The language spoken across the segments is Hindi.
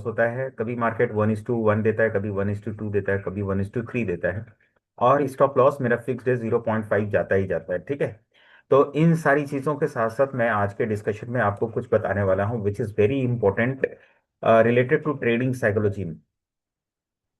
होता है, कभी मार्केट 1:1 देता है, कभी 1:2 देता है, कभी 1:3 देता है। और स्टॉप लॉस मेरा फिक्स्ड है, 0.5 जाता ही जाता है, ठीक है। तो इन सारी चीज़ों के साथ साथ मैं आज के डिस्कशन में आपको कुछ बताने वाला हूँ which is very important related to trading psychology.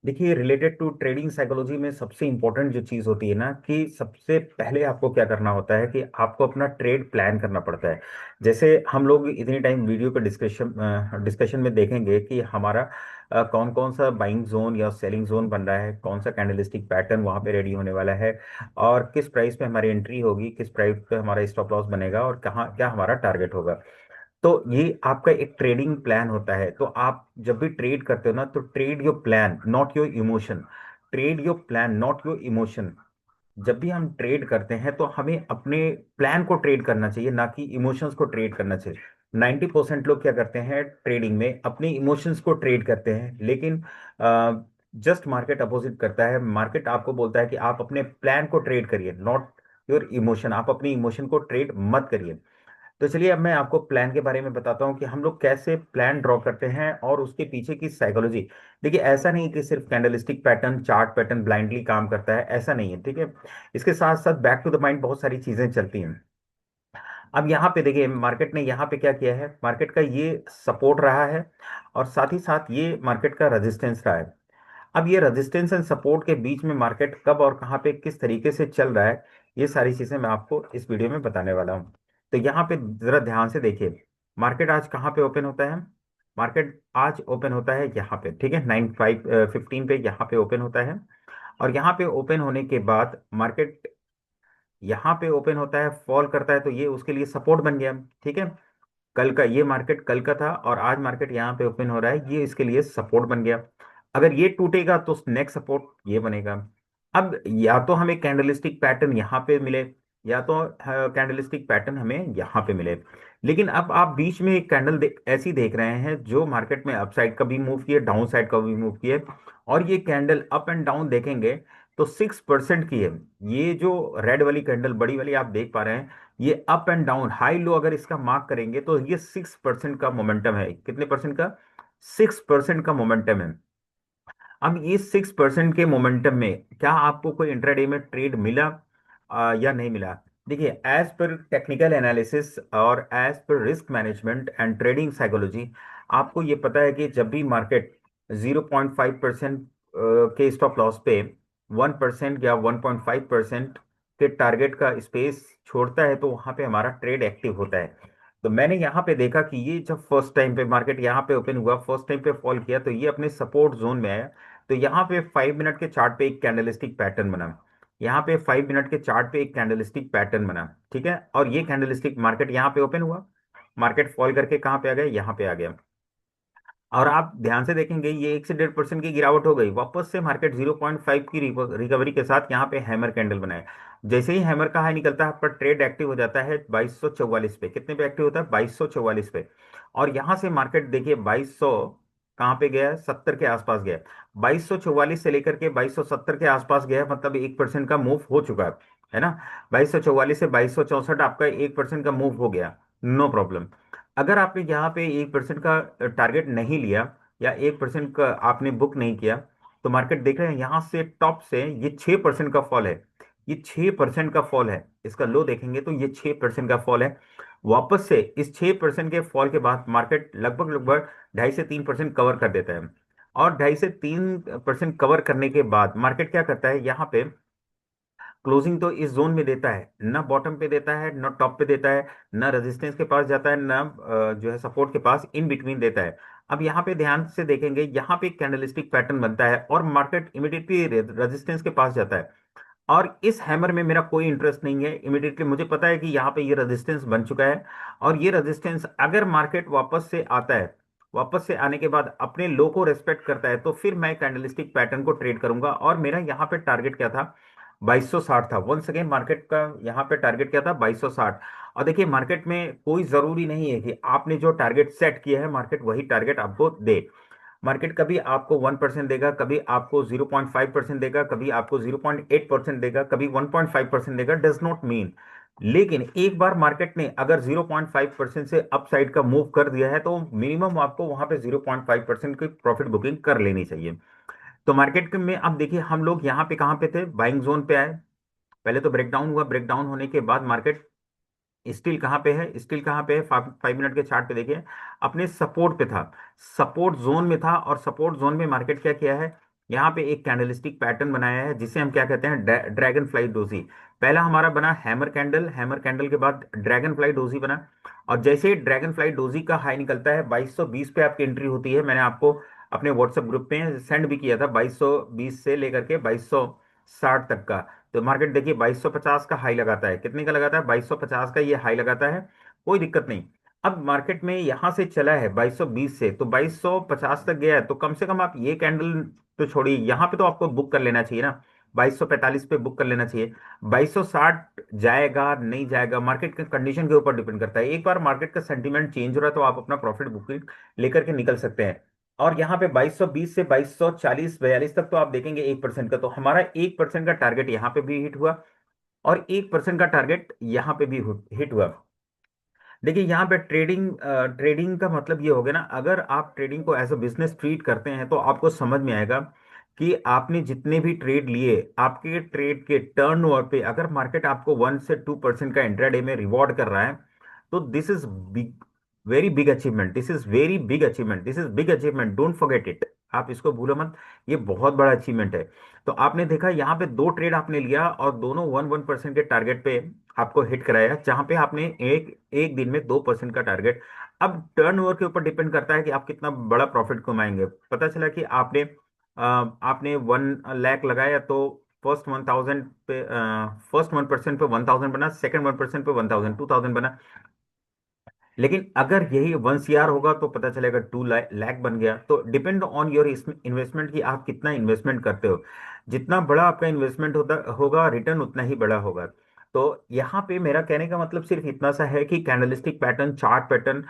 देखिए, रिलेटेड टू ट्रेडिंग साइकोलॉजी में सबसे इंपॉर्टेंट जो चीज़ होती है ना, कि सबसे पहले आपको क्या करना होता है कि आपको अपना ट्रेड प्लान करना पड़ता है। जैसे हम लोग इतनी टाइम वीडियो के डिस्कशन डिस्कशन में देखेंगे कि हमारा कौन कौन सा बाइंग जोन या सेलिंग जोन बन रहा है, कौन सा कैंडलस्टिक पैटर्न वहाँ पे रेडी होने वाला है, और किस प्राइस पे हमारी एंट्री होगी, किस प्राइस पे हमारा स्टॉप लॉस बनेगा, और कहाँ क्या हमारा टारगेट होगा। तो ये आपका एक ट्रेडिंग प्लान होता है। तो आप जब भी ट्रेड करते हो ना, तो trade your plan not your emotion. Trade your plan not your emotion. जब भी हम ट्रेड करते हैं तो हमें अपने प्लान को ट्रेड करना चाहिए, ना कि इमोशंस को ट्रेड करना चाहिए। 90% लोग क्या करते हैं ट्रेडिंग में, अपने इमोशंस को ट्रेड करते हैं, लेकिन जस्ट मार्केट अपोजिट करता है। मार्केट आपको बोलता है कि आप अपने प्लान को ट्रेड करिए, नॉट योर इमोशन। आप अपनी इमोशन को ट्रेड मत करिए। तो चलिए अब मैं आपको प्लान के बारे में बताता हूँ कि हम लोग कैसे प्लान ड्रॉ करते हैं और उसके पीछे की साइकोलॉजी। देखिए, ऐसा नहीं कि सिर्फ candlestick pattern, chart pattern blindly काम करता है, ऐसा नहीं है, ठीक है। इसके साथ साथ बैक टू द माइंड बहुत सारी चीजें चलती हैं। अब यहाँ पे देखिए, मार्केट ने यहाँ पे क्या किया है, मार्केट का ये सपोर्ट रहा है, और साथ ही साथ ये मार्केट का रेजिस्टेंस रहा है। अब ये रेजिस्टेंस एंड सपोर्ट के बीच में मार्केट कब और कहाँ पे किस तरीके से चल रहा है, ये सारी चीजें मैं आपको इस वीडियो में बताने वाला हूँ। तो यहाँ पे जरा ध्यान से देखिए, मार्केट आज कहाँ पे ओपन होता है। मार्केट आज ओपन होता है यहाँ पे, ठीक है, 9:15 पे यहाँ पे ओपन होता है। और यहाँ पे ओपन होने के बाद मार्केट यहाँ पे ओपन होता है, फॉल करता है, तो ये उसके लिए सपोर्ट बन गया, ठीक है। कल का ये मार्केट कल का था, और आज मार्केट यहाँ पे ओपन हो रहा है, ये इसके लिए सपोर्ट बन गया। अगर ये टूटेगा तो नेक्स्ट सपोर्ट ये बनेगा। अब या तो हमें कैंडलस्टिक पैटर्न यहाँ पे मिले, या तो कैंडलस्टिक पैटर्न हमें यहाँ पे मिले। लेकिन अब आप बीच में एक कैंडल ऐसी देख रहे हैं जो मार्केट में अपसाइड का भी मूव किए, डाउन साइड का भी मूव किए, और ये कैंडल अप एंड डाउन देखेंगे तो 6% की है। ये जो रेड वाली कैंडल बड़ी वाली आप देख पा रहे हैं, ये up and down high low अगर इसका मार्क करेंगे तो ये 6% का मोमेंटम है। कितने परसेंट का? 6% का मोमेंटम है। अब ये 6% के मोमेंटम में क्या आपको कोई इंट्राडे में ट्रेड मिला या नहीं मिला? देखिए, एज पर टेक्निकल एनालिसिस और as per risk management and trading psychology, आपको ये पता है कि जब भी मार्केट 0.5% के स्टॉप लॉस पे 1% या 1.5% के टारगेट का स्पेस छोड़ता है, तो वहां पे हमारा ट्रेड एक्टिव होता है। तो मैंने यहाँ पे देखा कि ये जब फर्स्ट टाइम पे मार्केट यहाँ पे ओपन हुआ, फर्स्ट टाइम पे फॉल किया, तो ये अपने सपोर्ट जोन में आया। तो यहाँ पे 5 मिनट के चार्ट पे एक कैंडलस्टिक पैटर्न बना। यहाँ पे 5 मिनट के चार्ट पे एक कैंडलस्टिक पैटर्न बना, ठीक है। और ये कैंडलस्टिक मार्केट यहाँ पे ओपन हुआ, मार्केट फॉल करके कहाँ पे आ गया, यहाँ पे आ गया। और आप ध्यान से देखेंगे ये 1 से 1.5% की गिरावट हो गई, वापस से मार्केट 0.5 की रिकवरी के साथ यहाँ पे हैमर कैंडल बनाया। जैसे ही हैमर का हाई निकलता है, पर ट्रेड एक्टिव हो जाता है 2244 पे। कितने पे एक्टिव होता है? 2244 पे। और यहाँ से मार्केट देखिए 2200 कहाँ पे गया है, 70 के आसपास गया। 2244 से लेकर के 2270 के आसपास गया है, मतलब 1% का मूव हो चुका है ना। 2244 से 2264 आपका 1% का मूव हो गया, नो प्रॉब्लम। अगर आपने यहाँ पे 1% का टारगेट नहीं लिया, या 1% का आपने बुक नहीं किया, तो मार्केट देख रहे हैं यहाँ से टॉप से ये 6% का फॉल है। ये 6% का फॉल है, इसका लो देखेंगे तो ये 6% का फॉल है। वापस से इस 6% के फॉल के बाद मार्केट लगभग लगभग 2.5 से 3% कवर कर देता है। और 2.5 से 3% कवर करने के बाद मार्केट क्या करता है, यहाँ पे क्लोजिंग तो इस जोन में देता है, ना बॉटम पे देता है, ना टॉप पे देता है, ना रेजिस्टेंस के पास जाता है, ना जो है सपोर्ट के पास, इन बिटवीन देता है। अब यहाँ पे ध्यान से देखेंगे, यहाँ पे एक कैंडलस्टिक पैटर्न बनता है और मार्केट इमीडिएटली रेजिस्टेंस के पास जाता है। और इस हैमर में मेरा कोई इंटरेस्ट नहीं है, इमीडिएटली मुझे पता है कि यहाँ पे ये रेजिस्टेंस बन चुका है। और ये रेजिस्टेंस अगर मार्केट वापस से आता है, वापस से आने के बाद अपने लो को रेस्पेक्ट करता है, तो फिर मैं कैंडलस्टिक पैटर्न को ट्रेड करूंगा। और मेरा यहाँ पे टारगेट क्या था? 2260 था। वंस अगेन मार्केट का यहाँ पे टारगेट क्या था? 2260। और देखिए, मार्केट में कोई जरूरी नहीं है कि आपने जो टारगेट सेट किया है मार्केट वही टारगेट आपको दे। मार्केट कभी आपको 1% देगा, कभी आपको 0.5% देगा, कभी आपको 0.8% देगा, कभी 1.5% देगा, डज नॉट मीन लेकिन एक बार मार्केट ने अगर 0.5% से अपसाइड का मूव कर दिया है तो मिनिमम आपको वहां पे 0.5% की प्रॉफिट बुकिंग कर लेनी चाहिए। तो मार्केट में अब देखिए हम लोग यहाँ पे कहाँ पे थे, बाइंग जोन पे आए। पहले तो ब्रेकडाउन हुआ, ब्रेकडाउन होने के बाद मार्केट स्टील कहाँ पे है, स्टील कहाँ पे है, 5 मिनट के चार्ट पे देखिए, अपने सपोर्ट पे था, सपोर्ट जोन में था। और सपोर्ट जोन में मार्केट क्या किया है, यहाँ पे एक कैंडलस्टिक पैटर्न बनाया है जिसे हम क्या कहते हैं, ड्रैगन फ्लाई डोजी। पहला हमारा बना हैमर कैंडल, हैमर कैंडल के बाद ड्रैगन फ्लाई डोजी बना। और जैसे ही ड्रैगन फ्लाई डोजी का हाई निकलता है 2220 पे आपकी एंट्री होती है। मैंने आपको अपने व्हाट्सएप ग्रुप पे सेंड भी किया था, 2220 से लेकर के 2260 तक का। तो मार्केट देखिए 2250 का हाई लगाता है, कितने का लगाता है, 2250 का ये हाई लगाता है, कोई दिक्कत नहीं। अब मार्केट में यहां से चला है 2220 से, तो 2250 तक गया है, तो कम से कम आप ये कैंडल तो छोड़िए, यहां पे तो आपको बुक कर लेना चाहिए ना, 2245 पे बुक कर लेना चाहिए। 2260 जाएगा नहीं जाएगा, मार्केट के कंडीशन के ऊपर डिपेंड करता है। एक बार मार्केट का सेंटीमेंट चेंज हो रहा है तो आप अपना प्रॉफिट बुकिंग लेकर के निकल सकते हैं। और यहाँ पे 2220 से 2240 42 तक तो आप देखेंगे 1% का, तो हमारा 1% का टारगेट यहाँ पे भी हिट हुआ और 1% का टारगेट यहाँ पे भी हिट हुआ। देखिए यहाँ पे ट्रेडिंग, ट्रेडिंग का मतलब ये हो गया ना, अगर आप ट्रेडिंग को एज अ बिजनेस ट्रीट करते हैं तो आपको समझ में आएगा कि आपने जितने भी ट्रेड लिए, आपके ट्रेड के टर्नओवर पे अगर मार्केट आपको 1 से 2% का इंट्राडे में रिवॉर्ड कर रहा है, तो this is big, very big achievement, this is very big achievement, this is big achievement, don't forget it. आप इसको भूलो मत, ये बहुत बड़ा अचीवमेंट है। तो आपने देखा यहाँ पे दो ट्रेड आपने लिया और दोनों 1 1% के टारगेट पे आपको हिट कराया, जहां पे आपने एक एक दिन में 2% का टारगेट। अब टर्नओवर के ऊपर डिपेंड करता है कि आप कितना बड़ा प्रॉफिट कमाएंगे। पता चला कि आपने 1 लाख लगाया तो फर्स्ट 1000 पे, फर्स्ट 1% पे 1000 बना, सेकंड 1% पे 1000, 2000 बना। लेकिन अगर यही 1 CR होगा तो पता चलेगा 2 लाख बन गया। तो डिपेंड ऑन योर इन्वेस्टमेंट कि आप कितना इन्वेस्टमेंट करते हो। जितना बड़ा आपका इन्वेस्टमेंट होता होगा, रिटर्न उतना ही बड़ा होगा। तो यहाँ पे मेरा कहने का मतलब सिर्फ इतना सा है कि candlestick pattern, chart pattern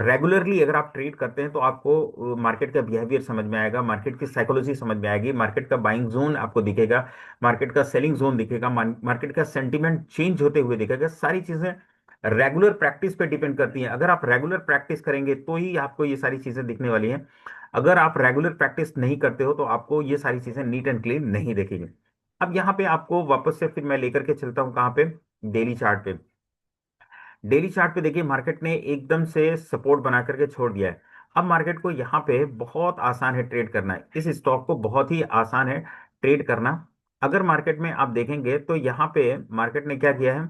regularly अगर आप ट्रेड करते हैं तो आपको मार्केट का बिहेवियर समझ में आएगा, मार्केट की साइकोलॉजी समझ में आएगी, मार्केट का बाइंग जोन आपको दिखेगा, मार्केट का सेलिंग जोन दिखेगा, मार्केट का सेंटीमेंट चेंज होते हुए दिखेगा। सारी चीजें रेगुलर प्रैक्टिस पे डिपेंड करती हैं। अगर आप रेगुलर प्रैक्टिस करेंगे तो ही आपको ये सारी चीजें दिखने वाली हैं। अगर आप रेगुलर प्रैक्टिस नहीं करते हो तो आपको ये सारी चीजें नीट एंड क्लीन नहीं दिखेगी। अब यहाँ पे आपको वापस से फिर मैं लेकर के चलता हूँ कहाँ पे, डेली चार्ट पे। डेली चार्ट पे देखिए मार्केट ने एकदम से सपोर्ट बना करके छोड़ दिया है। अब मार्केट को यहाँ पे बहुत आसान है ट्रेड करना, है इस स्टॉक को बहुत ही आसान है ट्रेड करना। अगर मार्केट में आप देखेंगे तो यहाँ पे मार्केट ने क्या किया है,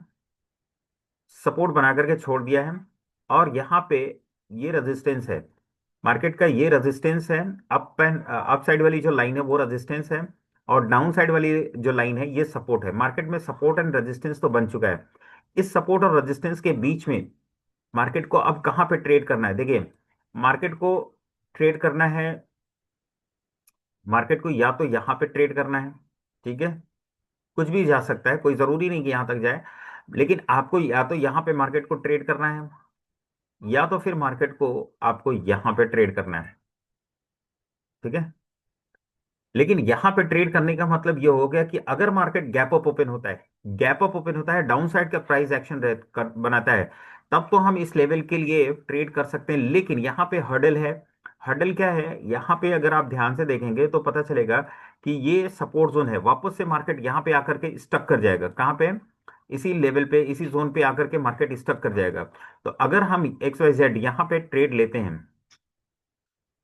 सपोर्ट बना करके छोड़ दिया है। और यहाँ पे ये रेजिस्टेंस है, मार्केट का ये रेजिस्टेंस है। अप साइड वाली जो लाइन है वो रेजिस्टेंस है, और डाउन साइड वाली जो लाइन है ये सपोर्ट है। मार्केट में सपोर्ट एंड रेजिस्टेंस तो बन चुका है। इस सपोर्ट और रेजिस्टेंस के बीच में मार्केट को अब कहाँ पे ट्रेड करना है, देखिए मार्केट को ट्रेड करना है, मार्केट को या तो यहाँ पे ट्रेड करना है, ठीक है, कुछ भी जा सकता है, कोई जरूरी नहीं कि यहां तक जाए। लेकिन आपको या तो यहां पे मार्केट को ट्रेड करना है, या तो फिर मार्केट को आपको यहां पे ट्रेड करना है, ठीक है। लेकिन यहां पे ट्रेड करने का मतलब ये हो गया कि अगर मार्केट गैप अप ओपन होता है, गैप अप ओपन होता है, डाउन साइड का प्राइस एक्शन बनाता है, तब तो हम इस लेवल के लिए ट्रेड कर सकते हैं। लेकिन यहाँ पे हर्डल है। हर्डल क्या है, यहाँ पे अगर आप ध्यान से देखेंगे तो पता चलेगा कि ये सपोर्ट जोन है, वापस से मार्केट यहाँ पे आकर के स्टक कर जाएगा, कहाँ पे, इसी लेवल पे, इसी जोन पे आकर के मार्केट स्टक कर जाएगा। तो अगर हम XYZ यहाँ पे ट्रेड लेते हैं,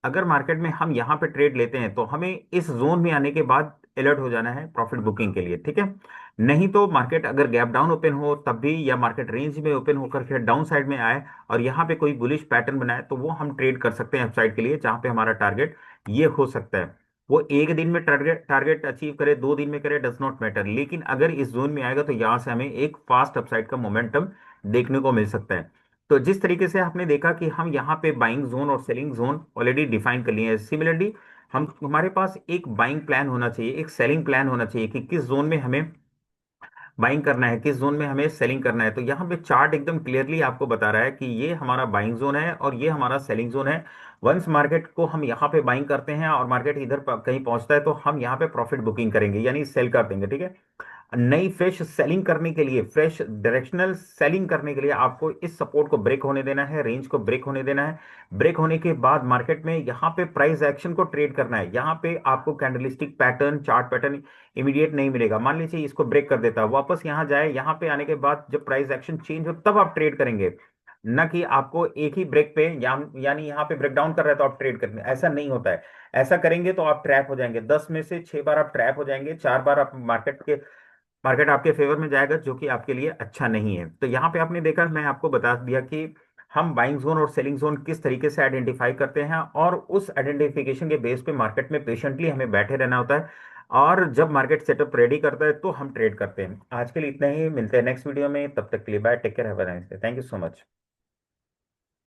अगर मार्केट में हम यहाँ पे ट्रेड लेते हैं तो हमें इस जोन में आने के बाद अलर्ट हो जाना है प्रॉफिट बुकिंग के लिए, ठीक है। नहीं तो मार्केट अगर गैप डाउन ओपन हो तब भी, या मार्केट रेंज में ओपन होकर फिर डाउन साइड में आए और यहाँ पे कोई बुलिश पैटर्न बनाए, तो वो हम ट्रेड कर सकते हैं अपसाइड के लिए, जहाँ पे हमारा टारगेट ये हो सकता है। वो एक दिन में टारगेट टारगेट अचीव करे, 2 दिन में करे, डज नॉट मैटर, लेकिन अगर इस जोन में आएगा तो यहाँ से हमें एक फास्ट अपसाइड का मोमेंटम देखने को मिल सकता है। तो जिस तरीके से आपने देखा कि हम यहाँ पे बाइंग जोन और सेलिंग जोन ऑलरेडी डिफाइन कर लिए हैं, सिमिलरली हम हमारे पास एक बाइंग प्लान होना चाहिए, एक सेलिंग प्लान होना चाहिए कि किस जोन में हमें बाइंग करना है, किस जोन में हमें सेलिंग करना है। तो यहाँ पे चार्ट एकदम क्लियरली आपको बता रहा है कि ये हमारा बाइंग जोन है और ये हमारा सेलिंग जोन है। वंस मार्केट को हम यहाँ पे बाइंग करते हैं और मार्केट इधर कहीं पहुंचता है तो हम यहाँ पे प्रॉफिट बुकिंग करेंगे, यानी सेल कर देंगे, ठीक है। नई फ्रेश सेलिंग करने के लिए, फ्रेश डायरेक्शनल सेलिंग करने के लिए आपको इस सपोर्ट को ब्रेक होने देना है, रेंज को ब्रेक होने देना है। ब्रेक होने के बाद मार्केट में यहाँ पे प्राइस एक्शन को ट्रेड करना है। यहाँ पे आपको candlestick pattern, chart pattern immediate नहीं मिलेगा। मान लीजिए इसको ब्रेक कर देता है, वापस यहाँ जाए, यहाँ पे आने के बाद जब प्राइस एक्शन चेंज हो तब आप ट्रेड करेंगे। न कि आपको एक ही ब्रेक पे यानी यहाँ पे ब्रेक डाउन कर रहा है तो आप ट्रेड करेंगे, ऐसा नहीं होता है। ऐसा करेंगे तो आप ट्रैप हो जाएंगे, 10 में से 6 बार आप ट्रैप हो जाएंगे, 4 बार आप मार्केट आपके फेवर में जाएगा, जो कि आपके लिए अच्छा नहीं है। तो यहाँ पे आपने देखा, मैं आपको बता दिया कि हम बाइंग जोन और सेलिंग जोन किस तरीके से आइडेंटिफाई करते हैं, और उस आइडेंटिफिकेशन के बेस पे मार्केट में पेशेंटली हमें बैठे रहना होता है। और जब मार्केट सेटअप रेडी करता है तो हम ट्रेड करते हैं। आज के लिए इतना ही, मिलते हैं नेक्स्ट वीडियो में, तब तक के लिए bye, take care, have a nice day, thank you so much.